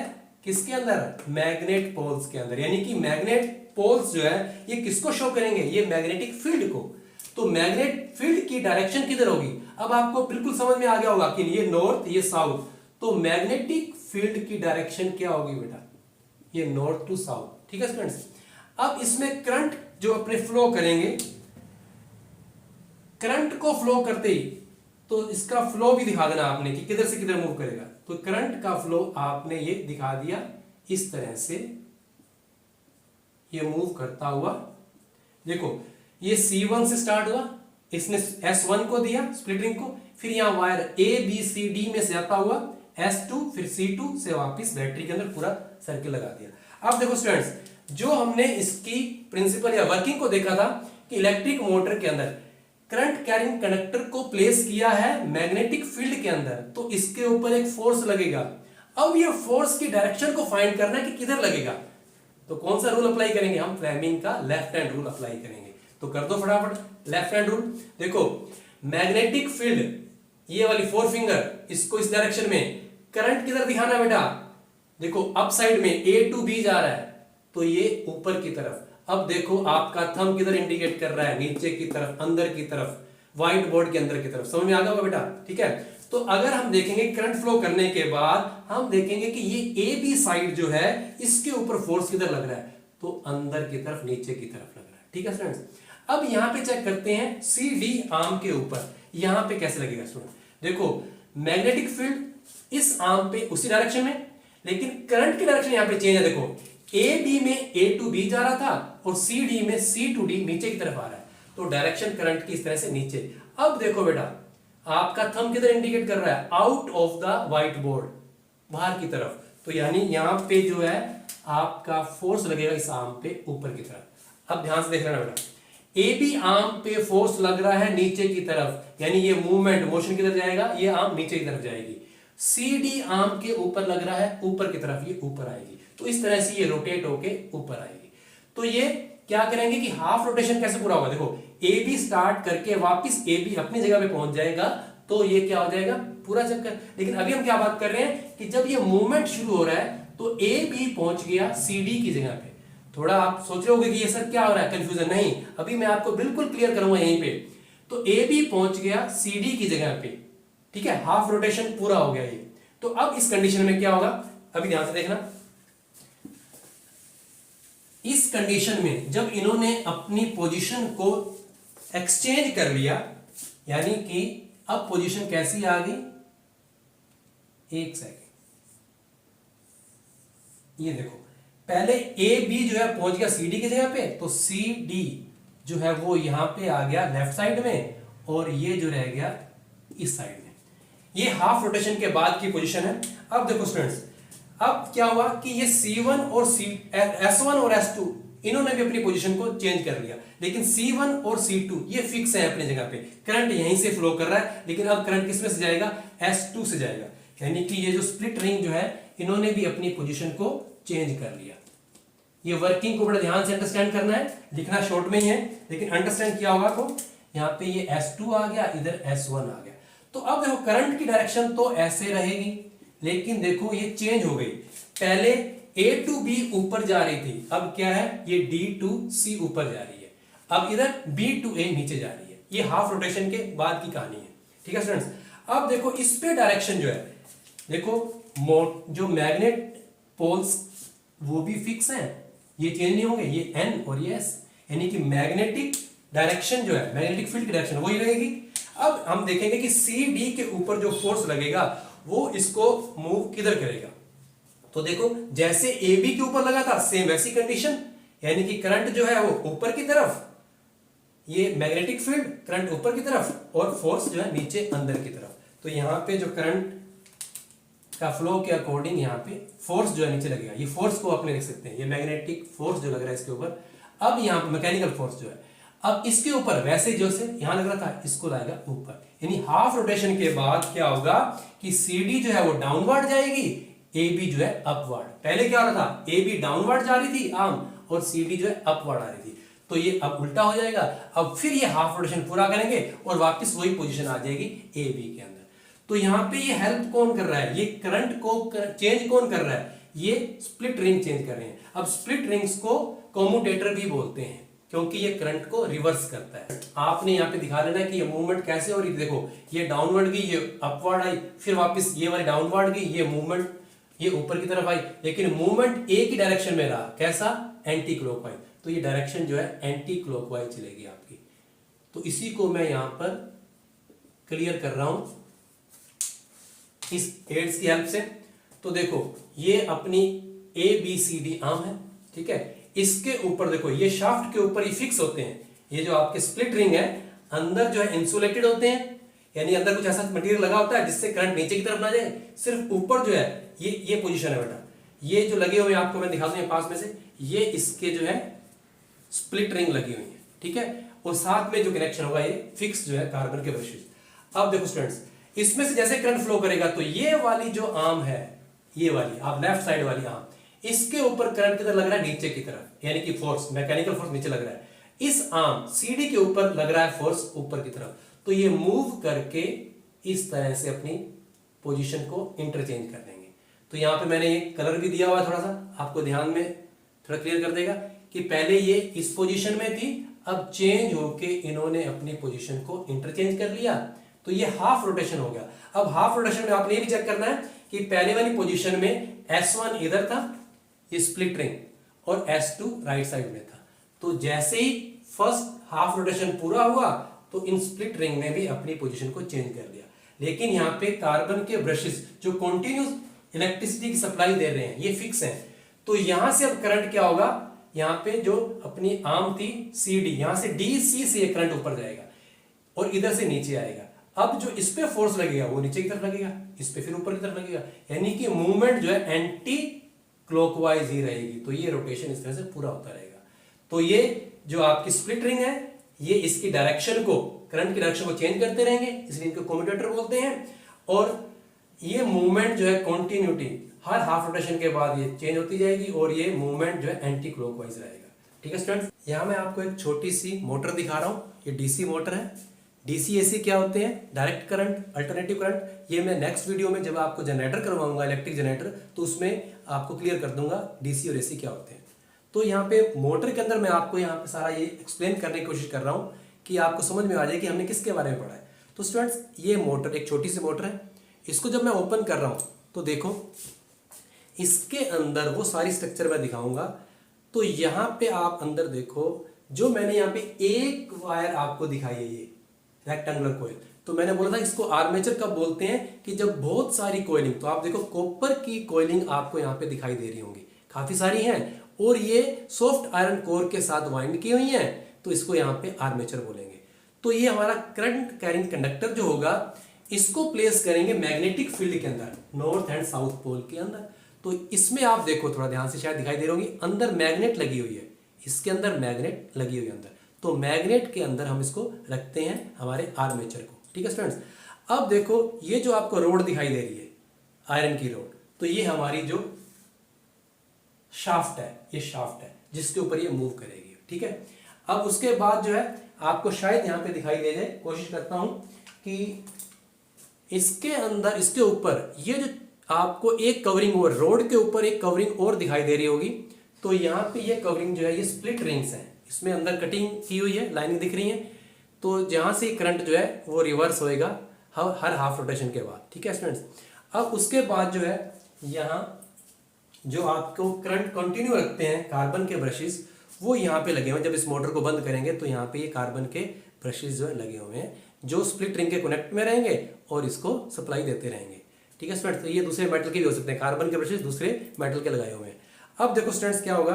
किसके अंदर? मैग्नेट पोल्स के अंदर। यानी कि मैग्नेट पोल्स जो है ये किसको शो करेंगे? ये मैग्नेटिक फील्ड को। तो मैग्नेट फील्ड की डायरेक्शन किधर होगी? अब आपको बिल्कुल समझ में आ गया होगा कि ये नॉर्थ, ये साउथ। तो मैग्नेटिक फील्ड की डायरेक्शन क्या होगी बेटा? ये नॉर्थ टू साउथ। ठीक है स्टूडेंट्स। अब इसमें करंट जो अपने फ्लो करेंगे, करंट को फ्लो करते ही तो इसका फ्लो भी दिखा देना आपने कि किधर से किधर मूव करेगा। तो करंट का फ्लो आपने ये दिखा दिया, इस तरह से ये मूव करता हुआ। देखो ये C1 से स्टार्ट हुआ, इसने S1 को दिया स्प्लिट रिंग को, फिर यहां वायर ABCD में से जाता हुआ S2, फिर C2 से वापस बैटरी के अंदर पूरा सर्किल लगा दिया। अब देखो स्टूडेंट्स, जो हमने इसकी प्रिंसिपल या वर्किंग को देखा था कि इलेक्ट्रिक मोटर के अंदर करंट कैरिंग कंडक्टर को प्लेस किया है मैग्नेटिक फील्ड के अंदर, तो इसके ऊपर एक फोर्स लगेगा। अब ये फोर्स की डायरेक्शन को फाइंड करना है कि किधर लगेगा। तो कौन सा रूल अप्लाई करेंगे हम? फ्लेमिंग का लेफ्ट हैंड रूल अप्लाई करेंगे। तो कर दो फटाफट लेफ्ट हैंड रूल। देखो मैग्नेटिक फील्ड, ये वाली फोर फिंगर, इसको इस डायरेक्शन में, करंट किधर दिखाना बेटा? देखो अप साइड में A to B जा रहा है, तो ये ऊपर की तरफ। अब देखो आपका थंब किधर इंडिकेट कर रहा है? नीचे की तरफ, अंदर की तरफ, व्हाइट बोर्ड के अंदर की तरफ। समझ में आ गया होगा बेटा? ठीक है। तो अगर हम देखेंगे करंट फ्लो करने के बाद, हम देखेंगे कि ये AB साइड जो है, इसके ऊपर फोर्स किधर लग रहा है? तो अंदर की तरफ, नीचे की तरफ लग रहा है। ठीक है स्टूडेंट्स। अब यहां पे चेक करते हैं CD आर्म के ऊपर, यहां पे कैसे लगेगा स्टूडेंट? देखो मैग्नेटिक फील्ड इस आर्म पे उसी डायरेक्शन में, लेकिन करंट की डायरेक्शन यहां पे चेंज है। देखो AB में A to B जा रहा था और CD में C to D नीचे की तरफ आ रहा है, तो डायरेक्शन करंट की इस तरह से नीचे। अब देखो बेटा, आपका थंब किधर इंडिकेट कर रहा है? Out of the white board, बाहर की तरफ। तो यानी यहां पे जो है आपका फोर्स लगेगा इस आर्म पे ऊपर की तरफ। अब ध्यान से देख लेना बेटा, AB आर्म पे फोर्स लग रहा है नीचे की तरफ, यानी ये मूवमेंट, मोशन किधर जाएगा? ये आर्म नीचे की तरफ जाएगी। CD आर्म के ऊपर लग रहा है ऊपर की तरफ, ये ऊपर आएगी। तो इस तरह से ये रोटेट होके ऊपर आएगी। तो ये क्या करेंगे कि हाफ रोटेशन कैसे पूरा होगा? देखो AB स्टार्ट करके वापस AB अपनी जगह पे पहुंच जाएगा, तो ये क्या हो जाएगा? पूरा चक्कर। लेकिन अभी हम क्या बात कर रहे हैं कि जब ये मूवमेंट शुरू हो रहा है तो AB पहुंच गया CD की जगह पे। थोड़ा आप सोच रहे होगे कि ये सर क्या हो रहा है, कंफ्यूजन? नहीं, अभी मैं आपको बिल्कुल क्लियर करूंगा यहीं पे। तो AB पहुंच गया CD की जगह पे, ठीक है, हाफ रोटेशन पूरा हो गया ये। तो अब इस कंडीशन में क्या होगा? अभी ध्यान से देखना, इस कंडीशन में जब इन्होंने अपनी पोजीशन को एक्सचेंज कर लिया, यानी कि अब पोजीशन कैसी आ गई? एक सेकेंड, ये देखो, पहले AB जो है पहुंच गया CD की जगह पे, तो CD जो है वो यहाँ पे आ गया लेफ्ट साइड में, और ये जो रह गया इस साइड में। ये हाफ रोटेशन के बाद की पोजीशन है। अब देखो स्टूडेंट्स, अब क्या हुआ कि ये C1 और S1 और S2 इन्होंने भी अपनी पोजीशन को चेंज कर लिया, लेकिन C1 और C2 ये फिक्स है अपनी जगह पे। करंट यहीं से फ्लो कर रहा है, लेकिन अब करंट किसमें से जाएगा? S2 से जाएगा। यानी कि ये जो स्प्लिट रिंग जो है इन्होंने भी अपनी पोजीशन को चेंज कर लिया। ये वर्किंग को बड़ा ध्यान से अंडरस्टैंड करना है, लिखना शॉर्ट में ही है, लेकिन अंडरस्टैंड किया होगा तो यहाँ पे ये S2 आ गया, इधर S1 आ गया। तो अब देखो करंट की डायरेक्शन तो ऐसे रहेगी, लेकिन देखो ये चेंज हो गई। पहले A to B ऊपर जा रही थी, अब क्या है? ये D to C ऊपर जा रही है। अब इधर B to A नीचे जा रही है। ये हाफ रोटेशन के बाद की कहानी है, ठीक है स्टूडेंट्स। अब देखो इस पे डायरेक्शन जो है, देखो जो मैग्नेट पोल्स वो भी फिक्स हैं, ये चेंज नहीं होंगे, ये N और ये S, यानी कि मैग्नेटिक डायरेक्शन जो है, मैग्नेटिक फील्ड की डायरेक्शन वही रहेगी। अब हम देखेंगे कि CD के ऊपर जो फोर्स लगेगा वो इसको मूव किधर करेगा। तो देखो जैसे AB के ऊपर लगा था सेम वैसी कंडीशन, यानी कि करंट जो है वो ऊपर की तरफ, ये मैग्नेटिक फील्ड करंट ऊपर की तरफ और फोर्स जो है नीचे अंदर की तरफ। तो यहाँ पे जो करंट का फ्लो के अकॉर्डिंग यहाँ पे फोर्स जो है नीचे लगेगा। ये फोर्स को अपने लिख सकते हैं, ये मैग्नेटिक फोर्स जो लग रहा है इसके ऊपर। अब यहाँ पे मैकेनिकल फोर्स जो है अब इसके ऊपर वैसे जो से यहां लग रहा था इसको लाएगा ऊपर। यानी हाफ रोटेशन के बाद क्या होगा कि CD जो है वो डाउनवर्ड जाएगी, AB जो है अपवर्ड। पहले क्या हो रहा था? AB डाउनवर्ड जा रही थी आर्म, और CD जो है अपवर्ड आ रही थी। तो ये अब उल्टा हो जाएगा। अब फिर ये हाफ रोटेशन पूरा करेंगे और वापस वही पोजीशन आ जाएगी AB के अंदर। तो यहाँ पे ये हेल्प कौन कर रहा है? ये करंट को चेंज कौन कर रहा है? ये स्प्लिट रिंग चेंज कर रहे हैं। अब स्प्लिट रिंग्स को कॉम्यूटेटर भी बोलते हैं, क्योंकि ये करंट को रिवर्स करता है। आपने यहाँ पे दिखा लेना कि ये मूवमेंट कैसे हो रही है। देखो ये डाउनवर्ड गई, ये अपवर्ड आई, फिर वापस ये वाली डाउनवर्ड गई, ये मूवमेंट ये ऊपर की तरफ आई, लेकिन मूवमेंट एक ही डायरेक्शन में रहा। कैसा? Anti clockwise. तो ये डायरेक्शन जो है एंटी क्लॉकवाइज चलेगी आपकी। तो इसी को मैं यहां पर क्लियर कर रहा हूं इस एड्स की हेल्प से। तो देखो ये अपनी ABCD आर्म है, ठीक है। इसके ऊपर देखो ये शाफ्ट के ऊपर ही फिक्स होते हैं। ये जो आपके स्प्लिट रिंग है अंदर जो है इंसुलेटेड होते हैं, यानी अंदर कुछ ऐसा मटेरियल लगा होता है जिससे करंट नीचे की तरफ ना जाए। सिर्फ ऊपर जो है ये पोजीशन है बेटा। ये जो लगे हुए आपको मैं दिखा दूं पास में से, ये इसके जो है स्प्लिट रिंग लगी हुई है, ठीक है। और साथ में जो कनेक्शन होगा ये फिक्स जो है कार्बन के ब्रशेस। अब देखो स्टूडेंट्स, इसमें से जैसे करंट फ्लो करेगा तो ये वाली जो आर्म है, ये वाली आप लेफ्ट साइड वाली आर्म, इसके ऊपर करंट किधर लग रहा है? नीचे की तरफ, यानी कि फोर्स मैकेनिकल फोर्स नीचे लग रहा है। इस आर्म CD के ऊपर लग रहा है फोर्स ऊपर की तरफ। तो ये मूव करके इस तरह से अपनी पोजीशन को इंटरचेंज कर देंगे। तो यहाँ पे मैंने ये कलर भी दिया हुआ है, थोड़ा सा आपको ध्यान में थोड़ा क्लियर कर देगा कि पहले ये इस पोजीशन में थी, अब चेंज होके इन्होंने अपनी पोजीशन को इंटरचेंज कर लिया। तो ये हाफ रोटेशन हो गया। अब हाफ रोटेशन में आपने ये भी चेक करना है कि पहले वाली पोजीशन में S1 इधर था, ये स्प्लिट रिंग, और S2 राइट साइड में था। तो जैसे ही फर्स्ट हाफ रोटेशन पूरा हुआ तो इन स्प्लिट रिंग ने भी अपनी पोजीशन को चेंज कर लिया। लेकिन यहाँ पे कार्बन के ब्रशेस जो कंटिन्यूस इलेक्ट्रिसिटी की सप्लाई दे रहे हैं ये फिक्स हैं। तो यहां से अब करंट क्या होगा? यहाँ पे जो अपनी आर्म थी CD, यहां से DC से करंट ऊपर जाएगा और इधर से नीचे आएगा। अब जो इस पे फोर्स लगेगा वो नीचे की तरफ लगेगा, इस पे फिर ऊपर की तरफ लगेगा, यानी कि मूवमेंट जो है एंटी क्लॉकवाइज ही रहेगी। तो ये रोटेशन इस तरह से पूरा होता रहेगा। तो ये जो आपकी स्प्लिट रिंग है ये इसकी डायरेक्शन को, करंट की डायरेक्शन को चेंज करते रहेंगे, इसलिए इनको कम्यूटेटर बोलते हैं। और ये मूवमेंट जो है कॉन्टिन्यूटी हर हाफ रोटेशन के बाद ये चेंज होती जाएगी और ये मूवमेंट जो है एंटी क्लॉकवाइज रहेगा, ठीक है स्टूडेंट्स। यहाँ मैं आपको एक छोटी सी मोटर दिखा रहा हूँ। ये DC मोटर है। DC AC क्या होते हैं? Direct current, alternative current. ये मैं नेक्स्ट वीडियो में जब आपको जनरेटर करवाऊंगा, इलेक्ट्रिक जनरेटर, तो उसमें आपको क्लियर कर दूंगा DC और AC क्या होते हैं। तो यहाँ पे मोटर के अंदर मैं आपको यहाँ पे सारा ये एक्सप्लेन करने की कोशिश कर रहा हूँ कि आपको समझ में आ जाए कि हमने किसके बारे में पढ़ा है। तो स्टूडेंट्स ये मोटर एक छोटी सी मोटर है। इसको जब मैं ओपन कर रहा हूँ तो देखो इसके अंदर वो सारी स्ट्रक्चर मैं दिखाऊंगा। तो यहाँ पे आप अंदर देखो, जो मैंने यहाँ पे एक वायर आपको दिखाई है, ये रेक्टेंगुलर कोयल। तो मैंने बोला था इसको आर्मेचर कब बोलते हैं कि जब बहुत सारी कोयलिंग, तो आप देखो कॉपर की कोयलिंग आपको यहाँ पे दिखाई दे रही होंगी, काफी सारी हैं, और ये सॉफ्ट आयरन कोर के साथ वाइंड की हुई हैं। तो इसको यहाँ पे आर्मेचर बोलेंगे। तो ये हमारा करंट कैरिंग कंडक्टर जो होगा इसको प्लेस करेंगे मैग्नेटिक फील्ड के अंदर, नॉर्थ एंड साउथ पोल के अंदर। तो इसमें आप देखो थोड़ा ध्यान से, शायद दिखाई दे रही होगी, अंदर मैग्नेट लगी हुई है, इसके अंदर मैग्नेट लगी हुई है अंदर। तो मैग्नेट के अंदर हम इसको रखते हैं हमारे आर्मेचर को। ठीक है स्टूडेंट्स, अब देखो ये जो आपको रोड दिखाई दे रही है, आयरन की रोड, तो ये हमारी जो शाफ्ट है, ये शाफ्ट है जिसके ऊपर ये मूव करेगी। ठीक है, अब उसके बाद जो है आपको शायद यहां पे दिखाई दे जाए, कोशिश करता हूं कि इसके अंदर, इसके ऊपर ये जो आपको एक कवरिंग और रोड के ऊपर एक कवरिंग और दिखाई दे रही होगी, तो यहाँ पे ये कवरिंग जो है ये स्प्लिट रिंग्स है, इसमें अंदर कटिंग की हुई है, लाइनिंग दिख रही है। तो जहां से करंट जो है वो रिवर्स होएगा हर हाफ रोटेशन के बाद। ठीक है स्टूडेंट्स, अब उसके बाद जो है यहाँ जो आपको करंट कंटिन्यू रखते हैं कार्बन के ब्रशेस, वो यहाँ पे लगे हुए हैं। जब इस मोटर को बंद करेंगे तो यहाँ पे ये कार्बन के ब्रशेस जो है लगे हुए हैं, जो स्प्लिट रिंग के कनेक्ट में रहेंगे और इसको सप्लाई देते रहेंगे। ठीक है स्टूडेंट्स, तो ये दूसरे मेटल के भी हो सकते हैं, कार्बन के ब्रशेस दूसरे मेटल के लगाए हुए हैं। अब देखो स्टूडेंट्स क्या होगा,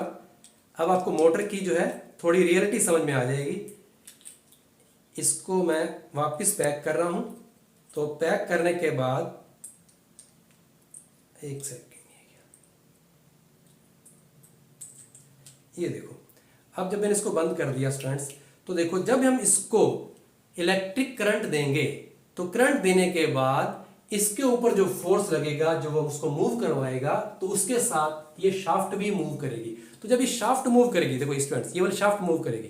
अब आपको मोटर की जो है थोड़ी रियलिटी समझ में आ जाएगी। इसको मैं वापस पैक कर रहा हूं, तो पैक करने के बाद एक सेकेंड, ये देखो, अब जब मैंने इसको बंद कर दिया स्टूडेंट्स, तो देखो जब हम इसको इलेक्ट्रिक करंट देंगे तो करंट देने के बाद इसके ऊपर जो फोर्स लगेगा, जो वो उसको मूव करवाएगा, तो उसके साथ ये शाफ्ट भी मूव करेगी। तो जब ये शाफ्ट मूव करेगी, देखो स्टूडेंट्स ये वाली शाफ्ट मूव करेगी,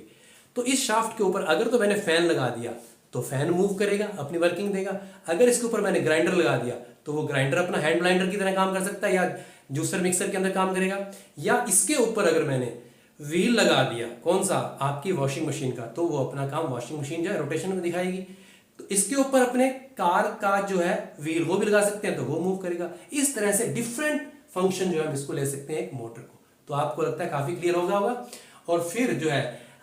तो इस शाफ्ट के ऊपर अगर तो मैंने फैन लगा दिया तो फैन मूव करेगा, अपनी वर्किंग देगा। अगर इसके ऊपर मैंने ग्राइंडर लगा दिया तो वो ग्राइंडर अपना हैंड ब्लाइंडर की तरह काम कर सकता है, या जूसर मिक्सर के अंदर काम करेगा। या इसके ऊपर अगर मैंने व्हील लगा दिया, कौन सा, आपकी वॉशिंग मशीन का, तो वो अपना काम वॉशिंग मशीन जो है रोटेशन में दिखाएगी। तो इसके ऊपर अपने कार का जो है व्हील वो भी लगा सकते हैं, तो वो मूव करेगा। इस तरह से डिफरेंट फंक्शन जो है हम इसको ले सकते हैं एक मोटर को। तो आपको लगता है काफी क्लियर होगा। और फिर जो है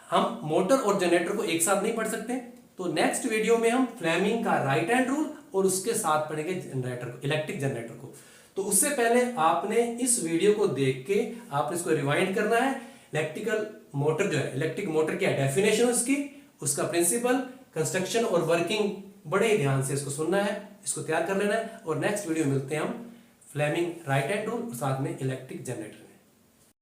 हम मोटर और जनरेटर को एक साथ नहीं पढ़ सकते, तो नेक्स्ट वीडियो में हम फ्लेमिंग का राइट हैंड रूल और उसके साथ पढ़ेंगे जनरेटर को, इलेक्ट्रिक जनरेटर को। तो उससे पहले आपने इस वीडियो को देख के आपने इसको रिवाइंड करना है। इलेक्ट्रिकल मोटर जो है, इलेक्ट्रिक मोटर की डेफिनेशन उसकी, उसका प्रिंसिपल, कंस्ट्रक्शन और वर्किंग बड़े ही ध्यान से इसको सुनना है, इसको तैयार कर लेना है। और नेक्स्ट वीडियो मिलते हैं हम फ्लेमिंग राइट हैंड रूल और साथ में इलेक्ट्रिक जनरेटर।